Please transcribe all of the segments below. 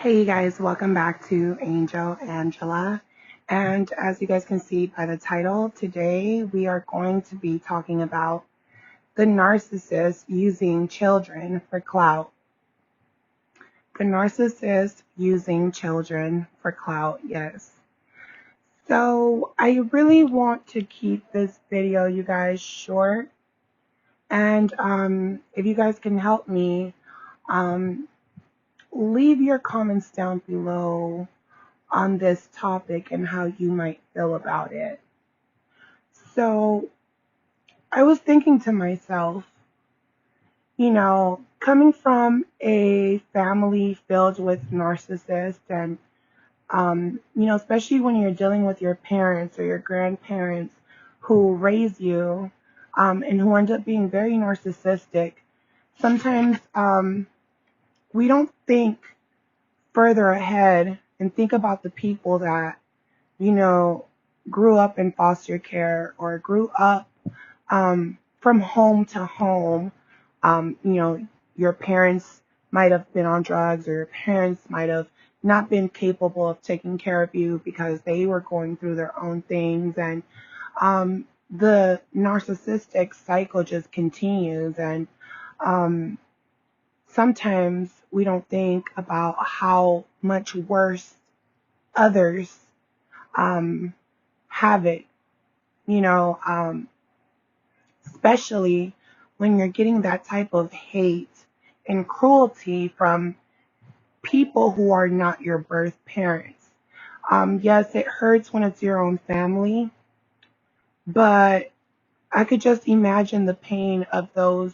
Hey you guys, welcome back to Angel Angela. And as you guys can see by the title, today we are going to be talking about the narcissist using children for clout. The narcissist using children for clout, yes. So I really want to keep this video, you guys, short. And if you guys can help me, leave your comments down below on this topic and how you might feel about it. So I was thinking to myself, coming from a family filled with narcissists and, especially when you're dealing with your parents or your grandparents who raise you and who end up being very narcissistic, sometimes we don't think further ahead and think about the people that grew up in foster care or grew up from home to home. Your parents might have been on drugs, or your parents might have not been capable of taking care of you because they were going through their own things. And the narcissistic cycle just continues. And sometimes we don't think about how much worse others have it, especially when you're getting that type of hate and cruelty from people who are not your birth parents. Yes, it hurts when it's your own family, but I could just imagine the pain of those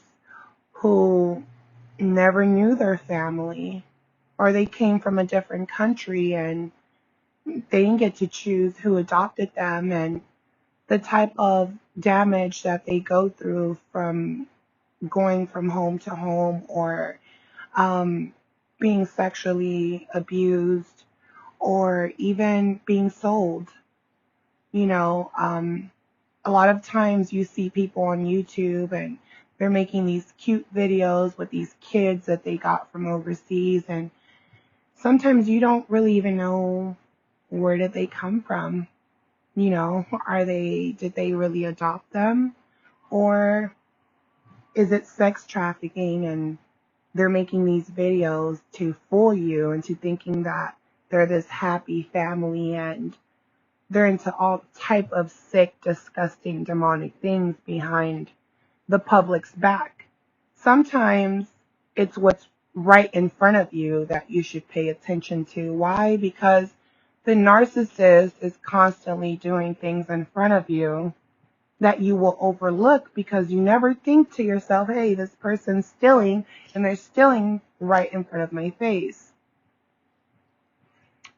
who never knew their family, or they came from a different country and they didn't get to choose who adopted them, and the type of damage that they go through from going from home to home, or being sexually abused, or even being sold. A lot of times you see people on YouTube and they're making these cute videos with these kids that they got from overseas, and sometimes you don't really even know, where did they come from? Did they really adopt them? Or is it sex trafficking and they're making these videos to fool you into thinking that they're this happy family and they're into all type of sick, disgusting, demonic things behind the public's back? Sometimes it's what's right in front of you that you should pay attention to. Why? Because the narcissist is constantly doing things in front of you that you will overlook because you never think to yourself, hey, this person's stealing, and they're stealing right in front of my face.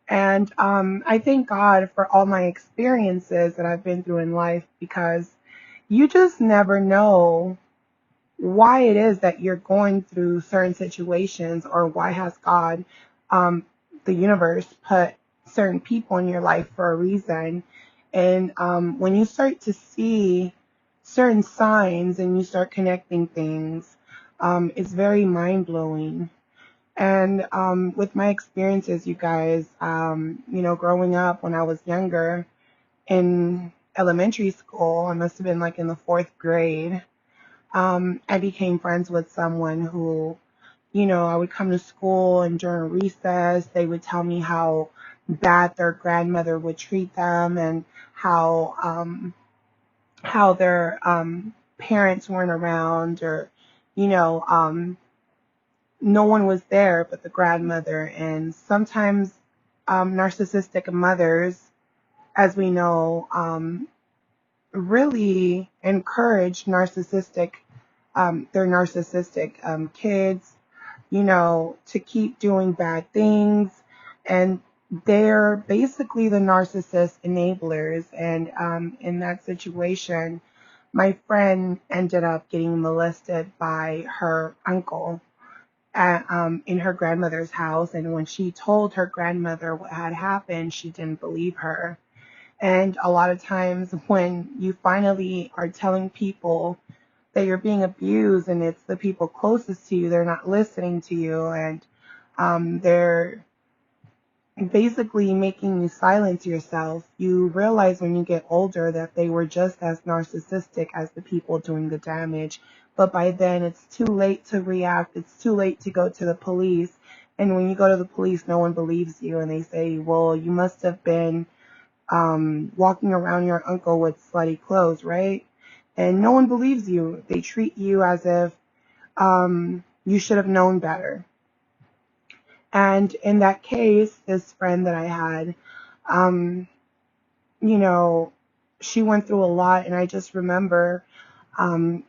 And I thank God for all my experiences that I've been through in life, because you just never know why it is that you're going through certain situations, or why has God, the universe, put certain people in your life for a reason. And when you start to see certain signs and you start connecting things, it's very mind-blowing. And with my experiences, you guys, growing up when I was younger in elementary school, I must have been like in the 4th grade, I became friends with someone who, I would come to school, and during recess, they would tell me how bad their grandmother would treat them, and how their parents weren't around, or, no one was there but the grandmother. And sometimes narcissistic mothers, as we know, really encourage their narcissistic kids, to keep doing bad things. And they're basically the narcissist enablers. And in that situation, my friend ended up getting molested by her uncle in her grandmother's house. And when she told her grandmother what had happened, she didn't believe her. And a lot of times when you finally are telling people that you're being abused, and it's the people closest to you, they're not listening to you, and they're basically making you silence yourself. You realize when you get older that they were just as narcissistic as the people doing the damage. But by then, it's too late to react. It's too late to go to the police. And when you go to the police, no one believes you. And they say, well, you must have been walking around your uncle with slutty clothes, right? And no one believes you. They treat you as if you should have known better. And in that case, this friend that I had, um, you know, she went through a lot, and I just remember um,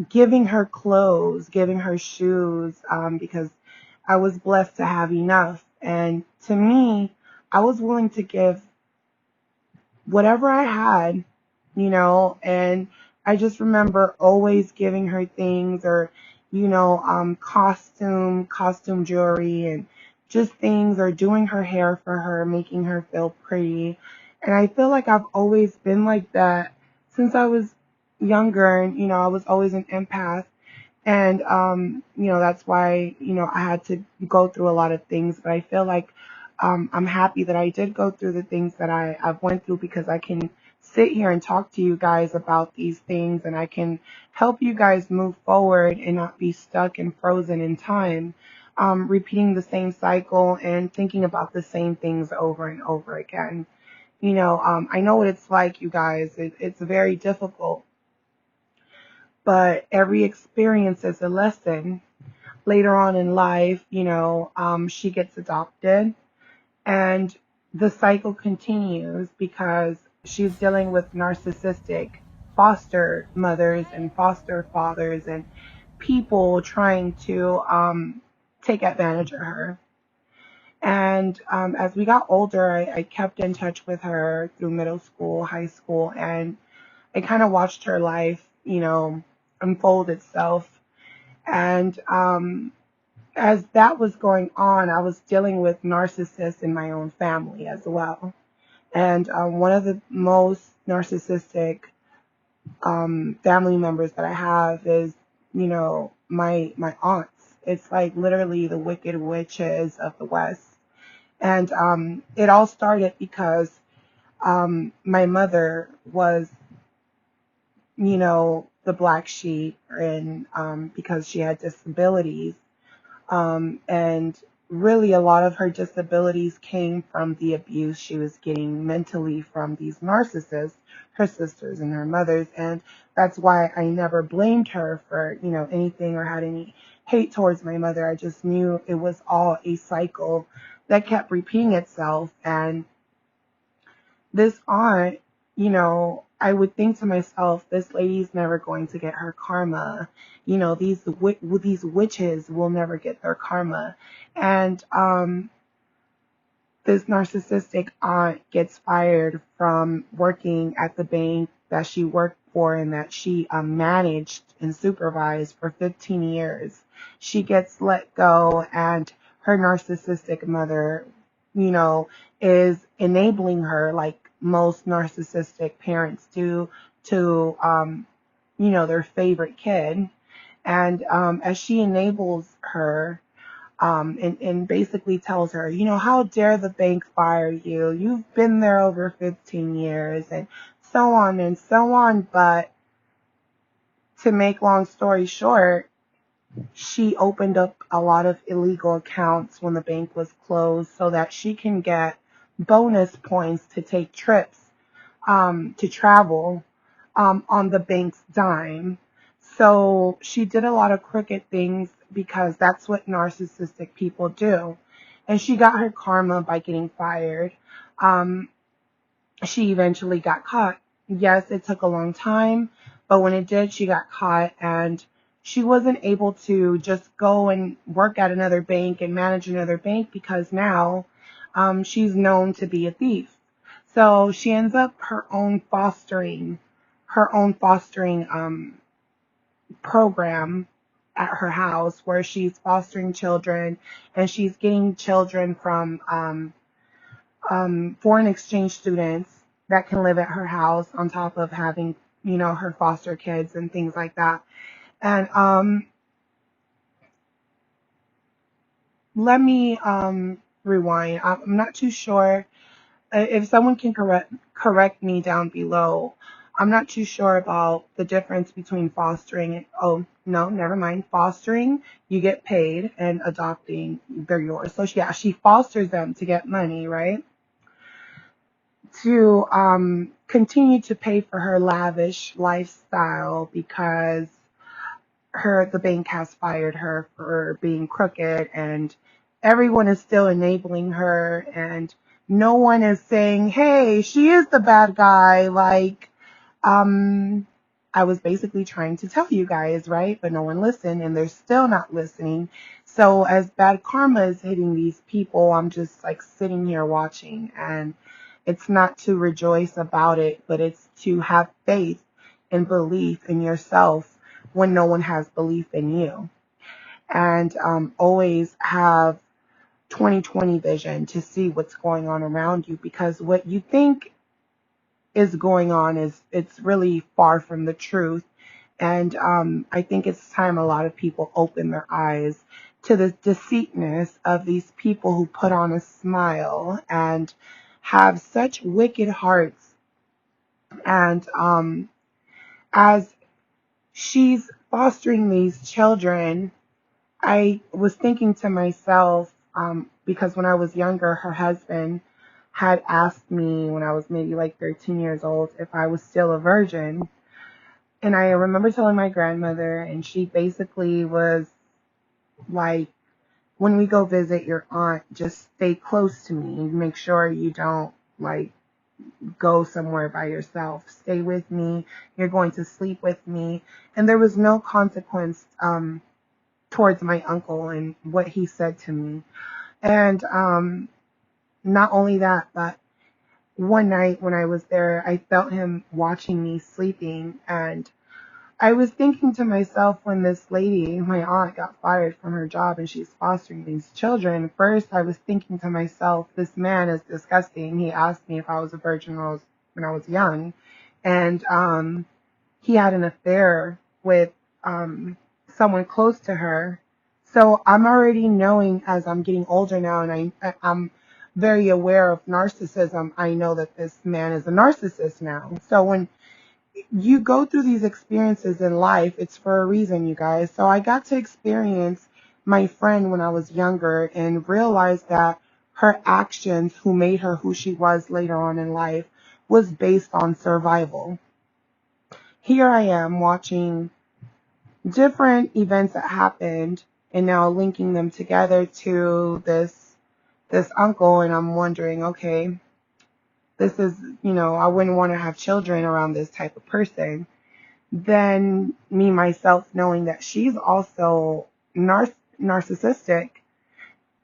giving her clothes, giving her shoes, because I was blessed to have enough. And to me, I was willing to give whatever I had, and I just remember always giving her things, or, costume jewelry, and just things, or doing her hair for her, making her feel pretty. And I feel like I've always been like that since I was younger, and, I was always an empath. And, that's why, I had to go through a lot of things. But I feel like I'm happy that I did go through the things that I've went through, because I can sit here and talk to you guys about these things, and I can help you guys move forward and not be stuck and frozen in time, repeating the same cycle and thinking about the same things over and over again. I know what it's like, you guys. It's very difficult, but every experience is a lesson. Later on in life, she gets adopted, and the cycle continues because she's dealing with narcissistic foster mothers and foster fathers, and people trying to take advantage of her. And as we got older, I kept in touch with her through middle school, high school, and I kind of watched her life, unfold itself. And as that was going on, I was dealing with narcissists in my own family as well. And one of the most narcissistic family members that I have is, my aunts. It's like literally the wicked witches of the West. And it all started because my mother was, the black sheep, and because she had disabilities. And really, a lot of her disabilities came from the abuse she was getting mentally from these narcissists, her sisters and her mothers. And that's why I never blamed her for, anything, or had any hate towards my mother. I just knew it was all a cycle that kept repeating itself. And this aunt, I would think to myself, this lady's never going to get her karma. These witches will never get their karma. And this narcissistic aunt gets fired from working at the bank that she worked for and that she managed and supervised for 15 years. She gets let go, and her narcissistic mother, is enabling her, like most narcissistic parents do, to, their favorite kid. And as she enables her, and basically tells her, how dare the bank fire you? You've been there over 15 years, and so on and so on. But to make long story short, she opened up a lot of illegal accounts when the bank was closed so that she can get bonus points to take trips, to travel, on the bank's dime. So she did a lot of crooked things because that's what narcissistic people do. And she got her karma by getting fired. Um, she eventually got caught. Yes, it took a long time, but when it did, she got caught, and she wasn't able to just go and work at another bank and manage another bank, because now she's known to be a thief. So she ends up her own fostering program at her house, where she's fostering children, and she's getting children from foreign exchange students that can live at her house on top of having, her foster kids and things like that. And let me rewind. I'm not too sure. If someone can correct me down below, I'm not too sure about the difference between fostering and, oh, no, never mind. Fostering, you get paid, and adopting, they're yours. So yeah, she fosters them to get money, right? To continue to pay for her lavish lifestyle because the bank has fired her for being crooked, and everyone is still enabling her, and no one is saying, hey, she is the bad guy. Like, um I was basically trying to tell you guys, right? But no one listened, and they're still not listening. So as bad karma is hitting these people, I'm just like sitting here watching, and it's not to rejoice about it, but it's to have faith and belief in yourself when no one has belief in you. And always have 20/20 vision to see what's going on around you, because what you think is going on is it's really far from the truth. And I think it's time a lot of people open their eyes to the deceitness of these people who put on a smile and have such wicked hearts. And as she's fostering these children, I was thinking to myself, because when I was younger, her husband had asked me when I was maybe like 13 years old if I was still a virgin. And I remember telling my grandmother, and she basically was like, when we go visit your aunt, just stay close to me and make sure you don't like go somewhere by yourself. Stay with me. You're going to sleep with me. And there was no consequence towards my uncle and what he said to me. And not only that, but one night when I was there, I felt him watching me sleeping, and I was thinking to myself, when this lady, my aunt, got fired from her job and she's fostering these children, first I was thinking to myself, this man is disgusting. He asked me if I was a virgin when I was young, and he had an affair with someone close to her. So I'm already knowing, as I'm getting older now, and I'm very aware of narcissism, I know that this man is a narcissist now. So when you go through these experiences in life, it's for a reason, you guys. So I got to experience my friend when I was younger and realized that her actions, who made her who she was later on in life, was based on survival. Here I am watching different events that happened and now linking them together to this uncle, and I'm wondering, okay, this is, I wouldn't want to have children around this type of person. Then me myself knowing that she's also narcissistic.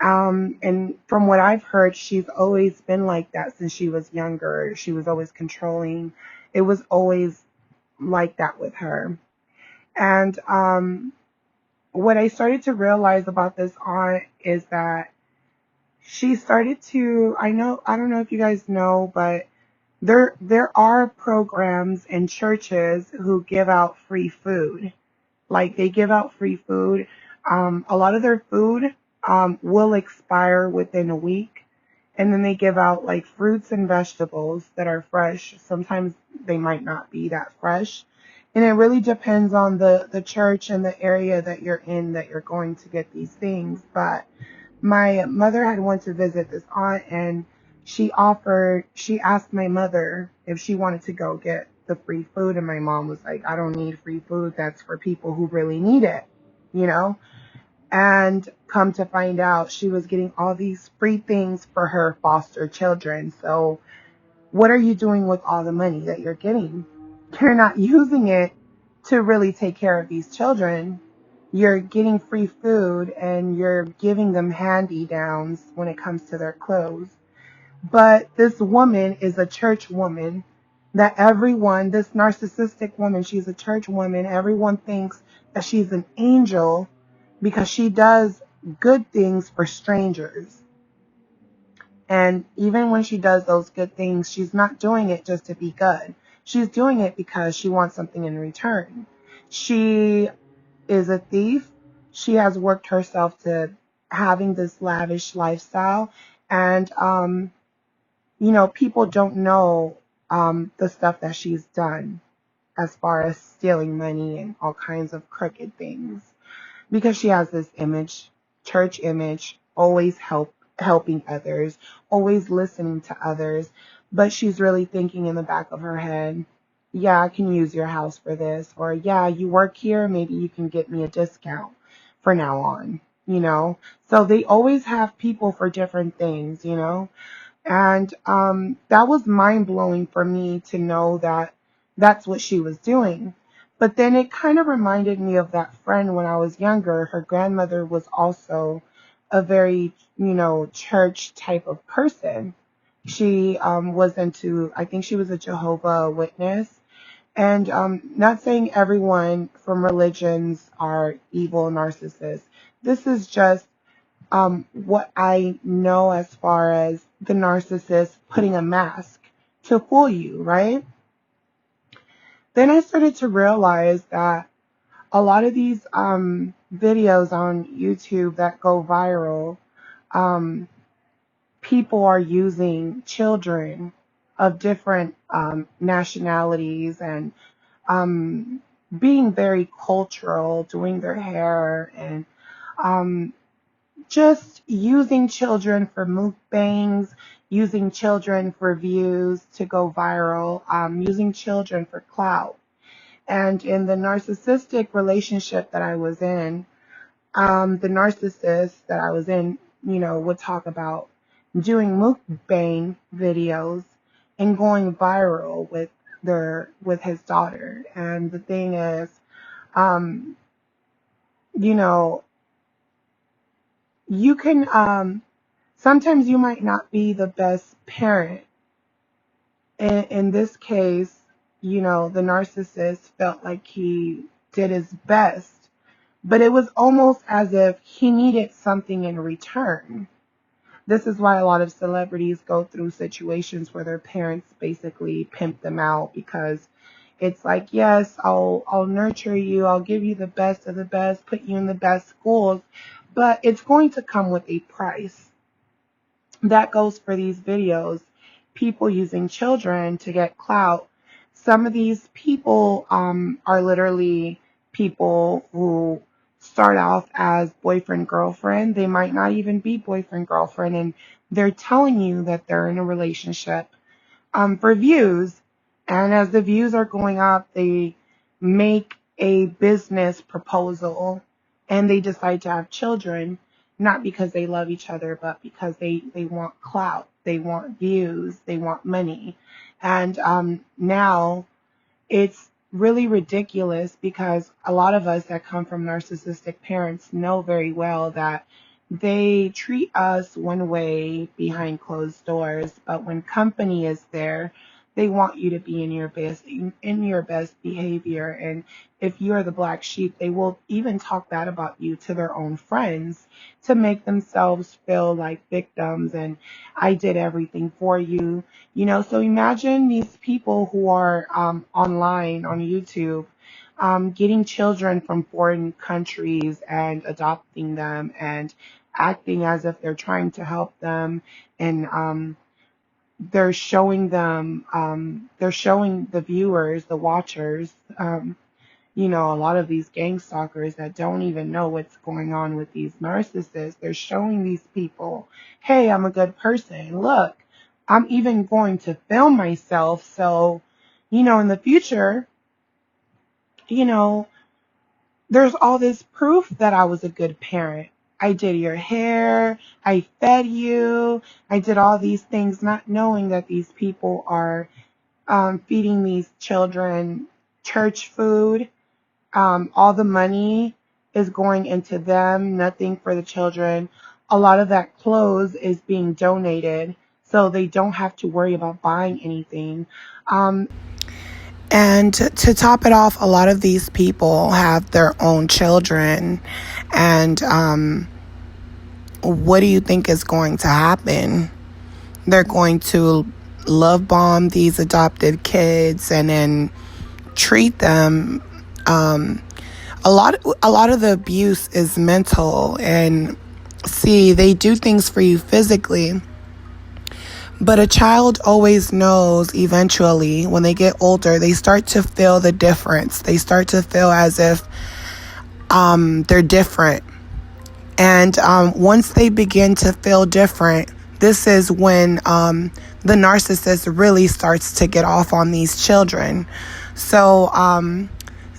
And from what I've heard, she's always been like that since she was younger. She was always controlling. It was always like that with her. And what I started to realize about this aunt is that she started to, I don't know if you guys know, but there are programs in churches who give out free food. Like, they give out free food. A lot of their food will expire within a week. And then they give out like fruits and vegetables that are fresh. Sometimes they might not be that fresh. And it really depends on the church and the area that you're in that you're going to get these things. But my mother had went to visit this aunt, and she asked my mother if she wanted to go get the free food, and my mom was like, I don't need free food. That's for people who really need it, you know? And come to find out, she was getting all these free things for her foster children. So what are you doing with all the money that you're getting? You're not using it to really take care of these children. You're getting free food and you're giving them handy-downs when it comes to their clothes. But this woman is a church woman that this narcissistic woman, she's a church woman. Everyone thinks that she's an angel because she does good things for strangers. And even when she does those good things, she's not doing it just to be good. She's doing it because she wants something in return. She is a thief. She has worked herself to having this lavish lifestyle. And, people don't know the stuff that she's done as far as stealing money and all kinds of crooked things. Because she has this image, church image, always helping others, always listening to others, but she's really thinking in the back of her head, yeah, I can use your house for this, or yeah, you work here, maybe you can get me a discount for now on. So they always have people for different things. And that was mind blowing for me to know that that's what she was doing. But then it kind of reminded me of that friend when I was younger. Her grandmother was also a very, church type of person. She was into, I think she was a Jehovah Witness. And not saying everyone from religions are evil narcissists. This is just what I know as far as the narcissist putting a mask to fool you, right? Then I started to realize that a lot of these videos on YouTube that go viral, um, people are using children of different nationalities and being very cultural, doing their hair and um, just using children for mukbangs, using children for views to go viral, using children for clout. And in the narcissistic relationship that I was in, the narcissist that I was in, would talk about doing mukbang videos and going viral with his daughter. And the thing is, um, you know, you can sometimes you might not be the best parent. In this case, the narcissist felt like he did his best, but it was almost as if he needed something in return. This is why a lot of celebrities go through situations where their parents basically pimp them out, because it's like, yes, I'll nurture you, I'll give you the best of the best, put you in the best schools, but it's going to come with a price. That goes for these videos, people using children to get clout. Some of these people are literally people who start off as boyfriend girlfriend. They might not even be boyfriend girlfriend, and they're telling you that they're in a relationship for views. And as the views are going up, they make a business proposal and they decide to have children, not because they love each other, but because they want clout, they want views, they want money. And now it's really ridiculous, because a lot of us that come from narcissistic parents know very well that they treat us one way behind closed doors, but when company is there, they want you to be in your best behavior. And if you're the black sheep, they will even talk bad about you to their own friends to make themselves feel like victims and I did everything for you. So imagine these people who are online on YouTube, getting children from foreign countries and adopting them and acting as if they're trying to help them, and they're showing the viewers, the watchers, a lot of these gang stalkers that don't even know what's going on with these narcissists. They're showing these people, hey, I'm a good person. Look, I'm even going to film myself. So, in the future, there's all this proof that I was a good parent. I did your hair, I fed you, I did all these things, not knowing that these people are feeding these children church food. All the money is going into them, nothing for the children. A lot of that clothes is being donated, so they don't have to worry about buying anything. And to top it off, a lot of these people have their own children. And what do you think is going to happen? They're going to love bomb these adopted kids and then treat them. A lot of the abuse is mental, and See, they do things for you physically, but a child always knows eventually when they get older, they start to feel the difference. They start to feel as if they're different. And once they begin to feel different, this is when the narcissist really starts to get off on these children. So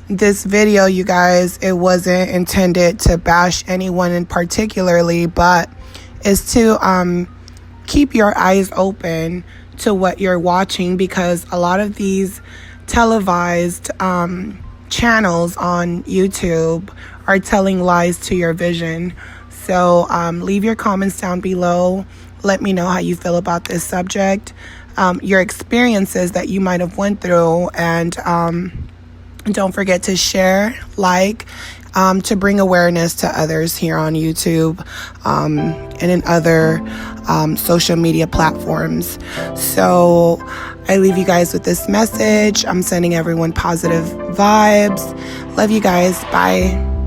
this video, you guys, it wasn't intended to bash anyone in particularly, but is to keep your eyes open to what you're watching, because a lot of these televised channels on YouTube are telling lies to your vision. So leave your comments down below. Let me know how you feel about this subject, your experiences that you might have went through, and don't forget to share, like, to bring awareness to others here on YouTube and in other social media platforms. So I leave you guys with this message. I'm sending everyone positive vibes. Love you guys. Bye.